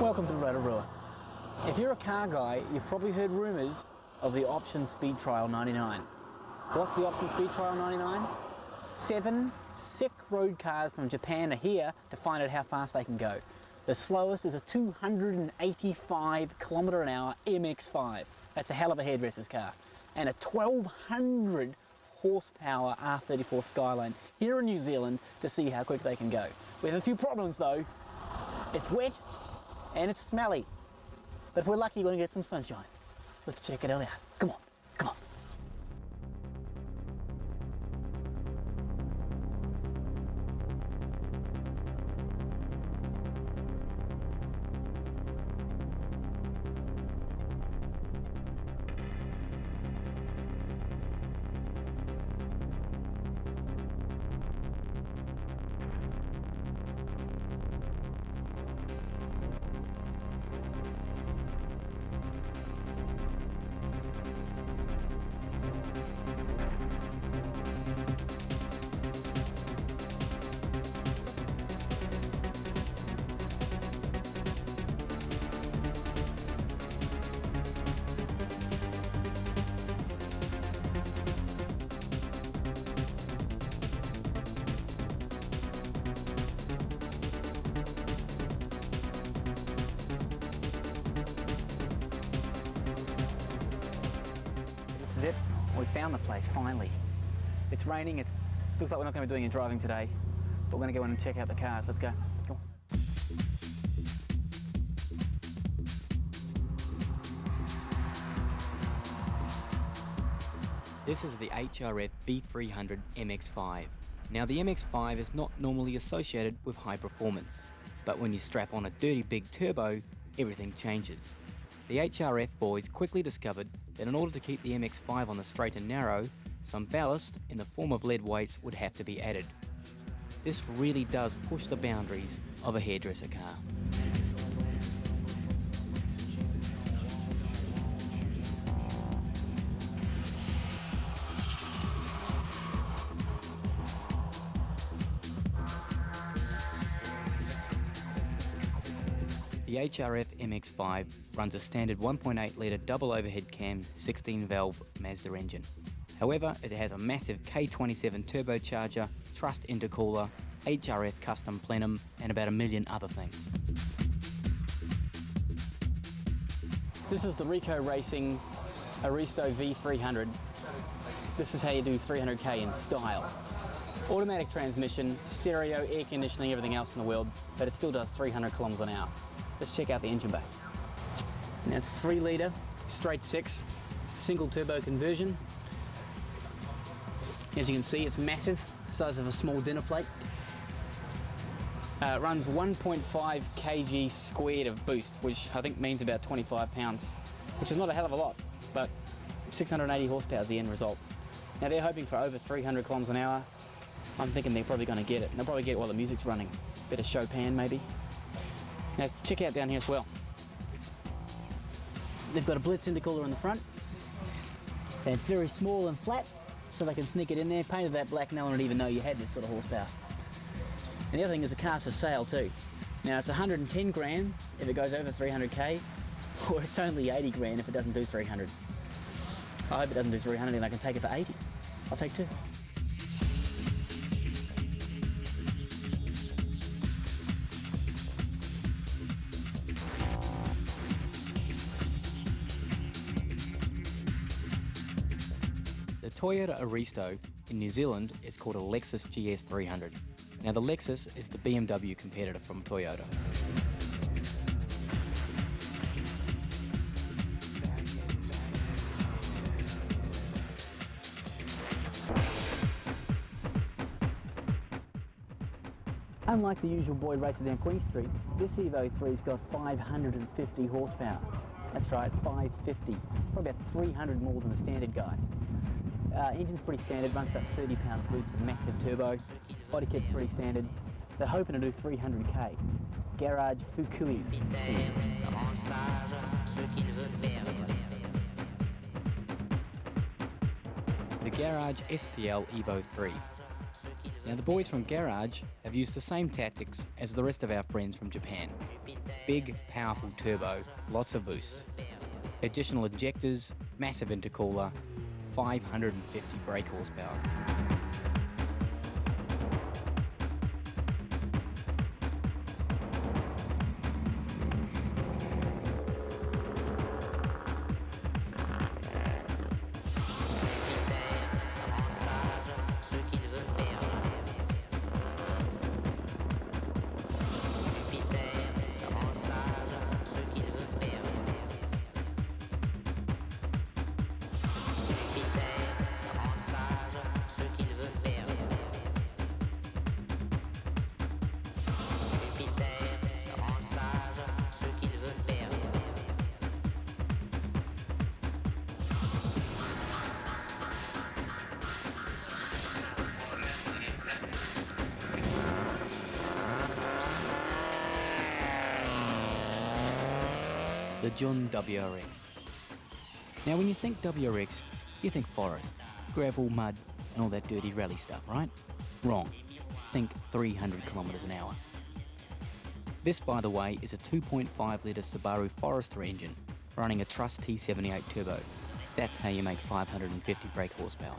Welcome to Rotorua. If you're a car guy, you've probably heard rumours of the Option Speed Trial 99. What's the Option Speed Trial 99? 7 sick road cars from Japan are here to find out how fast they can go. The slowest is a 285 km/h MX-5. That's a hell of a hairdresser's car. And a 1200 horsepower R34 Skyline here in New Zealand to see how quick they can go. We have a few problems though. It's wet and it's smelly. But if we're lucky, we're going to get some sunshine. Let's check it out. Come on, come on. This is it. We found the place finally. It's raining. It looks like we're not going to be doing any driving today, but we're going to go in and check out the cars. Let's go. Come on. This is the HRF V300 MX-5. Now the MX-5 is not normally associated with high performance, but when you strap on a dirty big turbo, everything changes. The HRF boys quickly discovered that in order to keep the MX-5 on the straight and narrow, some ballast in the form of lead weights would have to be added. This really does push the boundaries of a hairdresser car. The HRF MX-5 runs a standard 1.8 litre double overhead cam 16 valve Mazda engine. However, it has a massive K27 turbocharger, truss intercooler, HRF custom plenum and about a million other things. This is the Rico Racing Aristo V300. This is how you do 300k in style. Automatic transmission, stereo, air conditioning, everything else in the world, but it still does 300 kilometers an hour. Let's check out the engine bay. Now it's 3 litre, straight 6, single turbo conversion. As you can see, it's massive, the size of a small dinner plate. It runs 1.5 kg squared of boost, which I think means about 25 pounds, which is not a hell of a lot, but 680 horsepower is the end result. Now they're hoping for over 300 kilometers an hour. I'm thinking they're probably going to get it. And they'll probably get it while the music's running. Bit of Chopin maybe. Now let's check out down here as well. They've got a Blitz intercooler in the front. And it's very small and flat, so they can sneak it in there. Painted that black, no one would even know you had this sort of horsepower. And the other thing is the car's for sale too. Now it's 110 grand if it goes over 300k, or it's only 80 grand if it doesn't do 300. I hope it doesn't do 300 and I can take it for 80. I'll take 2. The Toyota Aristo in New Zealand is called a Lexus GS300. Now the Lexus is the BMW competitor from Toyota. Unlike the usual boy racing down Queen Street, this Evo 3's got 550 horsepower. That's right, 550. Probably about 300 more than the standard guy. Engine's pretty standard, runs about 30 pounds boost, massive turbo. Body kit's pretty standard. They're hoping to do 300k. Garage Fukui. The Garage SPL Evo 3. Now the boys from Garage have used the same tactics as the rest of our friends from Japan. Big, powerful turbo, lots of boost. Additional injectors, massive intercooler, 550 brake horsepower. The Jun WRX. Now when you think WRX, you think forest, gravel, mud and all that dirty rally stuff, right? Wrong. Think 300 kilometers an hour. This, by the way, is a 2.5 litre Subaru Forester engine running a Truss T78 turbo. That's how you make 550 brake horsepower.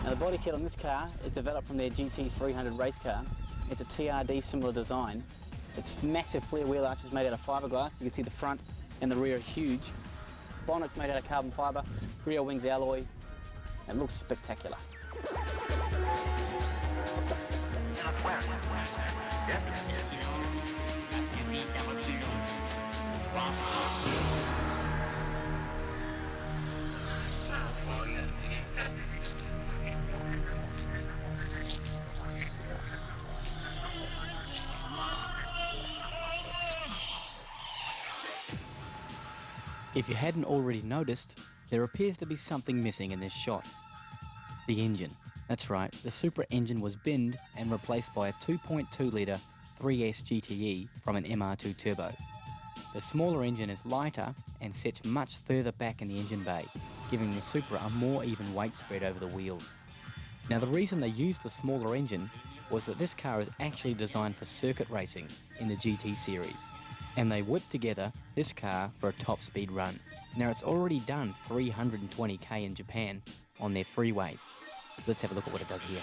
Now the body kit on this car is developed from their GT300 race car. It's a TRD similar design. It's massive flare wheel arches made out of fiberglass. You can see the front and the rear are huge. Bonnet's made out of carbon fiber, rear wings alloy. It looks spectacular. If you hadn't already noticed, there appears to be something missing in this shot. The engine. That's right, the Supra engine was binned and replaced by a 2.2 litre 3S GTE from an MR2 turbo. The smaller engine is lighter and sits much further back in the engine bay, giving the Supra a more even weight spread over the wheels. Now the reason they used the smaller engine was that this car is actually designed for circuit racing in the GT series, and they whipped together this car for a top speed run. Now it's already done 320k in Japan on their freeways. Let's have a look at what it does here.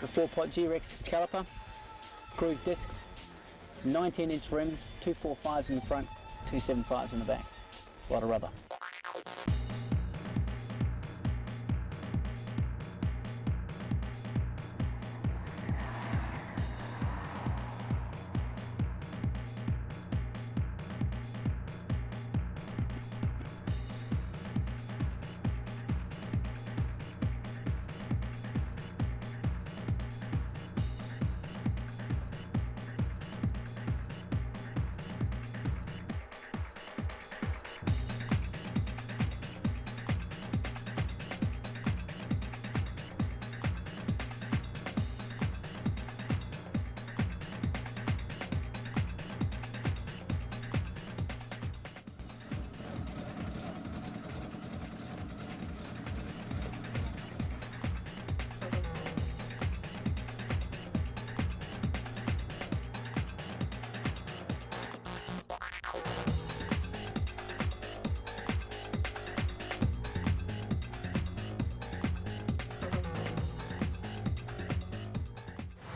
The 4-pot G-Rex caliper, groove discs, 19-inch rims, 245s in the front, 275s in the back. A lot of rubber.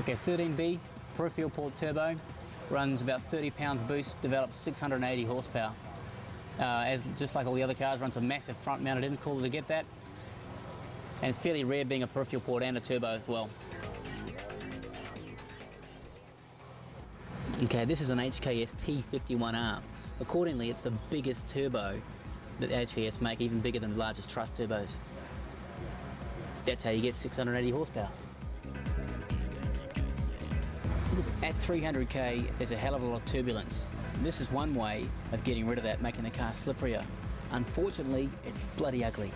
Okay, 13B, peripheral port turbo, runs about 30 pounds boost, develops 680 horsepower. Just like all the other cars, runs a massive front-mounted intercooler to get that. And it's fairly rare being a peripheral port and a turbo as well. Okay, this is an HKS T51R. Accordingly, it's the biggest turbo that actually it's make even bigger than the largest truss turbos. That's how you get 680 horsepower. At 300k, there's a hell of a lot of turbulence. This is one way of getting rid of that, making the car slipperier. Unfortunately, it's bloody ugly.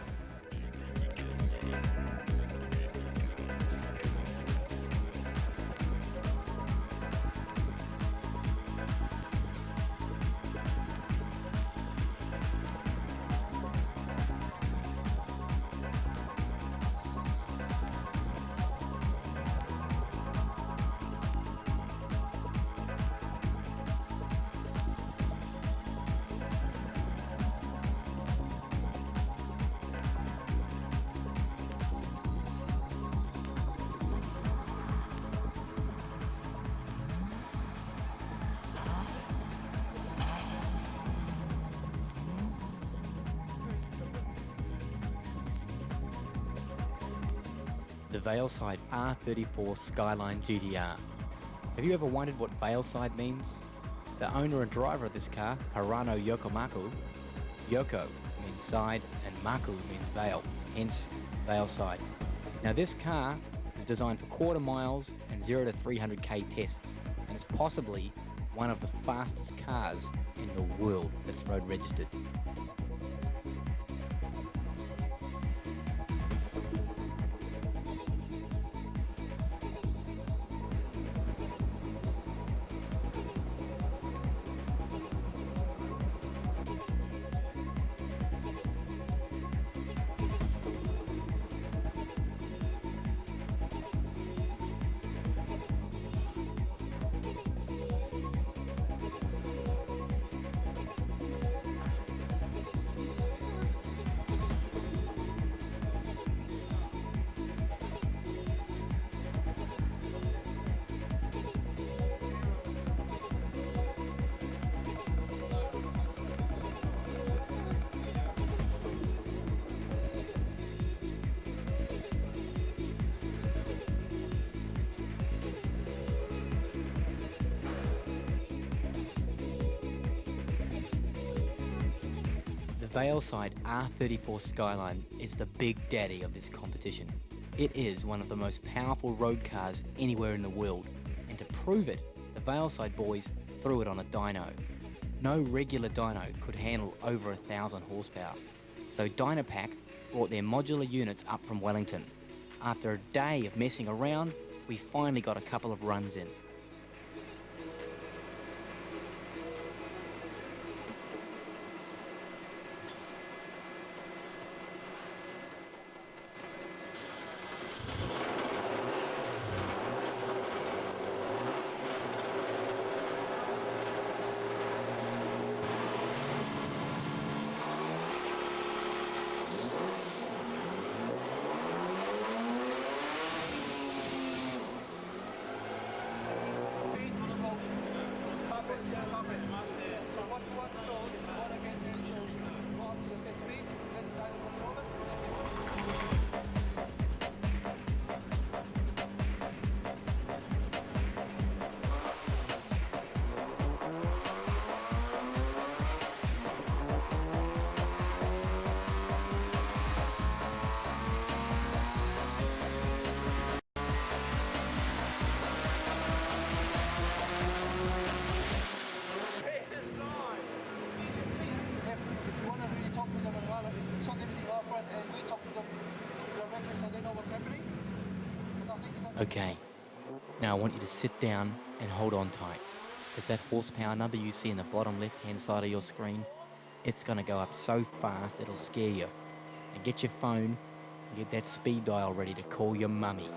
The veilside R34 Skyline GTR. Have you ever wondered what veilside means? The owner and driver of this car, Harano Yokomaku, Yoko means side and Maku means veil, hence veilside. Now this car was designed for quarter miles and 0 to 300k tests, and is possibly one of the fastest cars in the world that's road registered. The veilside R34 Skyline is the big daddy of this competition. It is one of the most powerful road cars anywhere in the world, and to prove it, the veilside boys threw it on a dyno. No regular dyno could handle over 1,000 horsepower, so Dynopack brought their modular units up from Wellington. After a day of messing around, we finally got a couple of runs in. Okay, now I want you to sit down and hold on tight, because that horsepower number you see in the bottom left hand side of your screen, it's going to go up so fast it'll scare you. And get your phone and get that speed dial ready to call your mummy.